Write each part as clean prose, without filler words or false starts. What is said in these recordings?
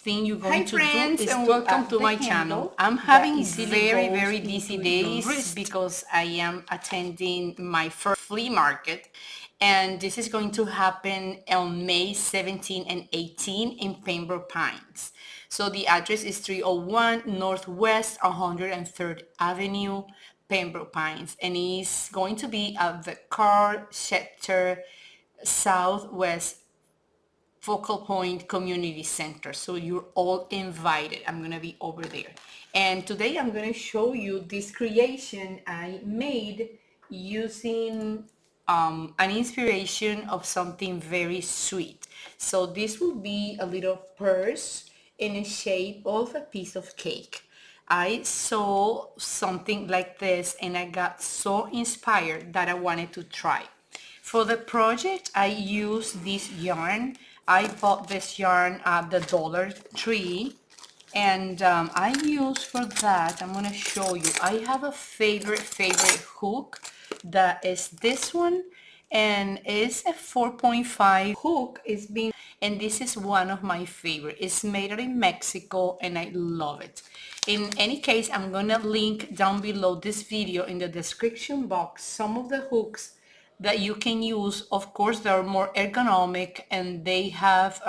thing you're going to friends, do is and to welcome to my channel. channel. I'm That having easily very goes busy into your days wrist. because I am attending my first flea market, and this is going to happen on May 17 and 18 in Pembroke Pines. So the address is 301 Northwest 103rd Avenue, Pembroke Pines, and it's going to be at the Crocheted Southwest Focal Point Community Center. So you're all invited. I'm going to be over there. And today I'm going to show you this creation I made using an inspiration of something very sweet. So this will be a little purse in the shape of a piece of cake. I saw something like this and I got so inspired that I wanted to try. For the project, I used this yarn. I bought this yarn at the Dollar Tree, and I use for that, I'm gonna show you, I have a favorite hook that is this one, and it's a 4.5 hook. It's been, and this is one of my favorite. It's made in Mexico and I love it. In any case, I'm gonna link down below this video in the description box some of the hooks that you can use. Of course, they're more ergonomic, and they have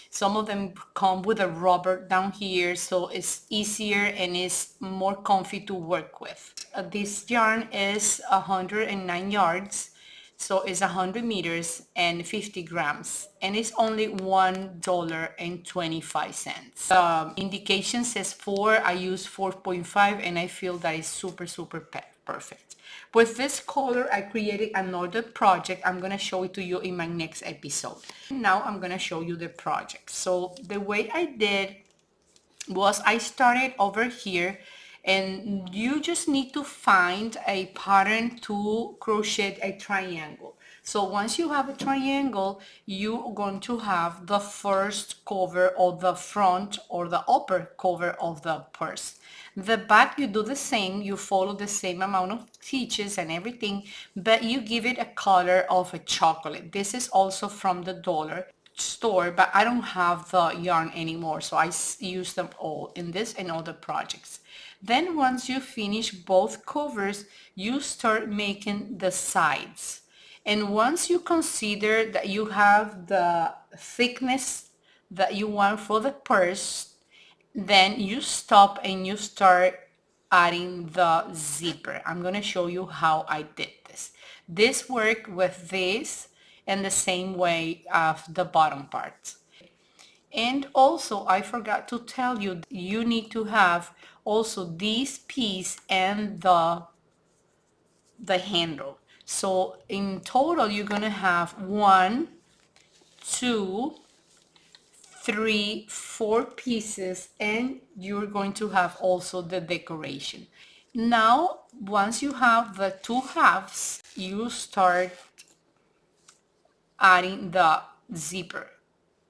some of them come with a rubber down here, so it's easier and it's more comfy to work with. This yarn is 109 yards, so it's 100 meters and 50 grams, and it's only $1.25. Indication says 4. I use 4.5, and I feel that is super perfect. With this color, I created another project. I'm gonna show it to you in my next episode. Now I'm gonna show you the project. So the way I did was I started over here, and you just need to find a pattern to crochet a triangle. So once you have a triangle, you're going to have the first cover or the front or the upper cover of the purse. The back, you do the same, you follow the same amount of stitches and everything, but you give it a color of a chocolate. This is also from the Dollar Store, but I don't have the yarn anymore, so I use them all in this and other projects. Then once you finish both covers, you start making the sides. And once you consider that you have the thickness that you want for the purse, then you stop and you start adding the zipper. I'm going to show you how I did this. This worked with this and the same way of the bottom part. And also, I forgot to tell you, you need to have also this piece and the handle. So in total, you're going to have 1, 2, 3, 4 pieces, and you're going to have also the decoration. Now, once you have the 2 halves, you start adding the zipper.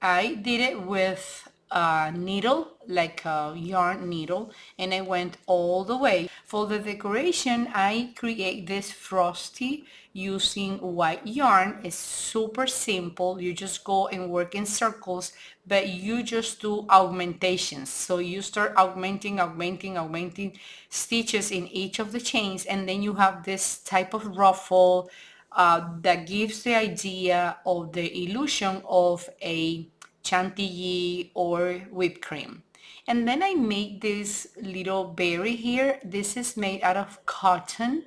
I did it with a needle, like a yarn needle, and I went all the way. For the decoration, I create this frosty using white yarn. It's super simple. You just go and work in circles, but you just do augmentations. So you start augmenting stitches in each of the chains, and then you have this type of ruffle that gives the idea of the illusion of a chantilly or whipped cream. And then I made this little berry here. This is made out of cotton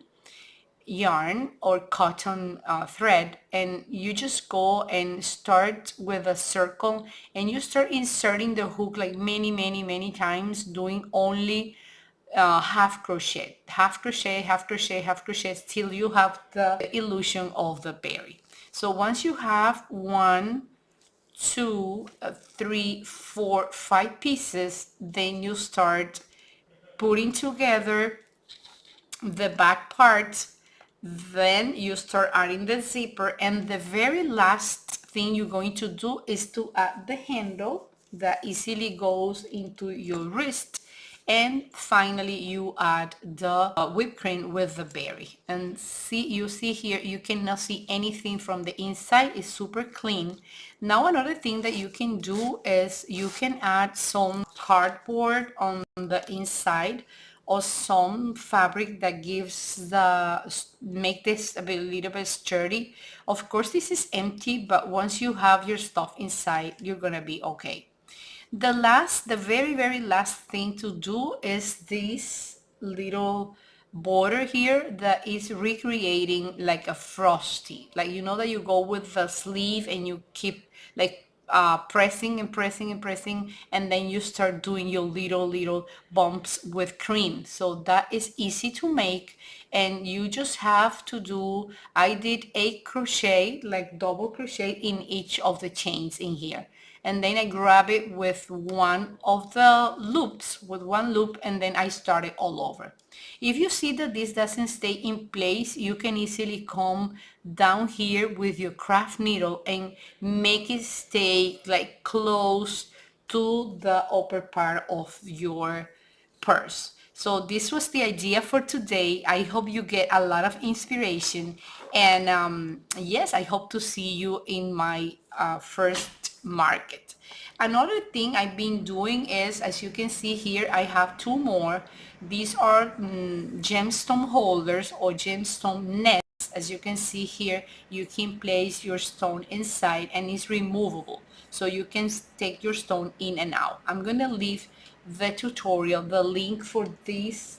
yarn or cotton thread, and you just go and start with a circle, and you start inserting the hook like many times, doing only half crochet, half crochet till you have the illusion of the berry. So once you have 1, 2, 3, 4, 5 pieces, then you start putting together the back part. Then you start adding the zipper, and the very last thing you're going to do is to add the handle that easily goes into your wrist. And finally you add the whipped cream with the berry. And you see here, you cannot see anything from the inside. It's super clean. Now another thing that you can do is you can add some cardboard on the inside or some fabric that gives make this a little bit sturdy. Of course this is empty, but once you have your stuff inside, you're gonna be okay. The very last thing to do is this little border here that is recreating like a frosty. Like, you know that you go with the sleeve and you keep like pressing and pressing and pressing, and then you start doing your little bumps with cream. So that is easy to make, and you just have to do, I did 8 crochet, like double crochet in each of the chains in here, and then I grab it with one of the loops, with one loop, and then I start it all over. If you see that this doesn't stay in place, you can easily come down here with your craft needle and make it stay like close to the upper part of your purse. So this was the idea for today. I hope you get a lot of inspiration, and yes, I hope to see you in my first market. Another thing I've been doing is, as you can see here, I have 2 more. These are gemstone holders or gemstone nets. As you can see here, you can place your stone inside and it's removable, so you can take your stone in and out. I'm gonna leave the tutorial, the link for this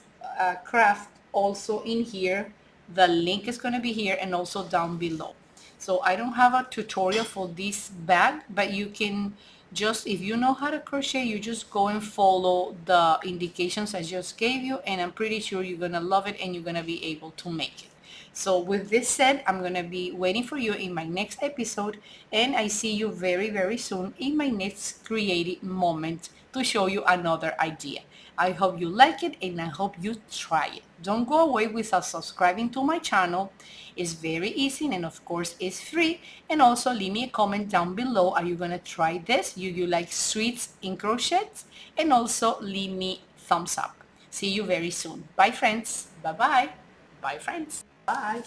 craft also in here. The link is going to be here and also down below. So I don't have a tutorial for this bag, but you can just, if you know how to crochet, you just go and follow the indications I just gave you, and I'm pretty sure you're going to love it and you're going to be able to make it. So with this said, I'm going to be waiting for you in my next episode, and I see you very soon in my next creative moment to show you another idea. I hope you like it and I hope you try it. Don't go away without subscribing to my channel. It's very easy, and of course it's free. And also leave me a comment down below. Are you going to try this? You like sweets in crochet? And also leave me thumbs up. See you very soon. Bye friends. Bye bye. Bye friends. Bye.